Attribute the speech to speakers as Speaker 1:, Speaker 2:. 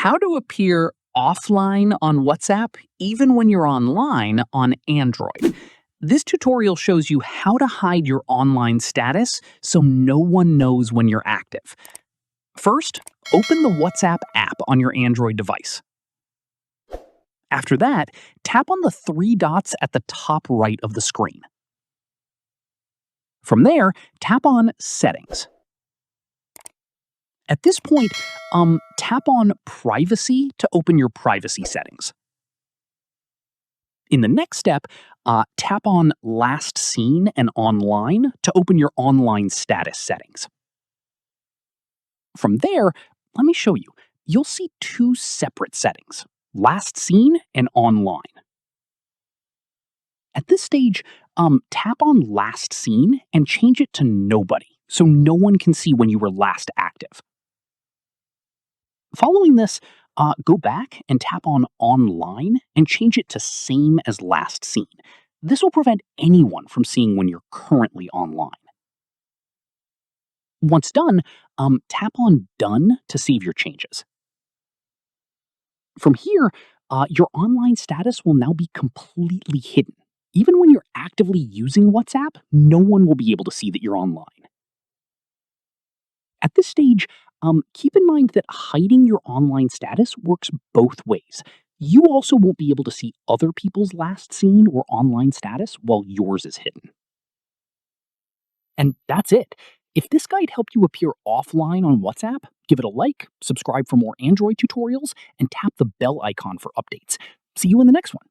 Speaker 1: How to appear offline on WhatsApp even when you're online on Android. This tutorial shows you how to hide your online status so no one knows when you're active. First, open the WhatsApp app on your Android device. After that, tap on the three dots at the top right of the screen. From there, tap on Settings. At this point, tap on Privacy to open your privacy settings. In the next step, tap on Last Seen and Online to open your online status settings. From there, let me show you. You'll see two separate settings, Last Seen and Online. At this stage, tap on Last Seen and change it to Nobody, so no one can see when you were last active. Following this, go back and tap on Online and change it to Same as Last Seen. This will prevent anyone from seeing when you're currently online. Once done, tap on Done to save your changes. From here, your online status will now be completely hidden. Even when you're actively using WhatsApp, no one will be able to see that you're online. At this stage, keep in mind that hiding your online status works both ways. You also won't be able to see other people's last seen or online status while yours is hidden. And that's it. If this guide helped you appear offline on WhatsApp, give it a like, subscribe for more Android tutorials, and tap the bell icon for updates. See you in the next one.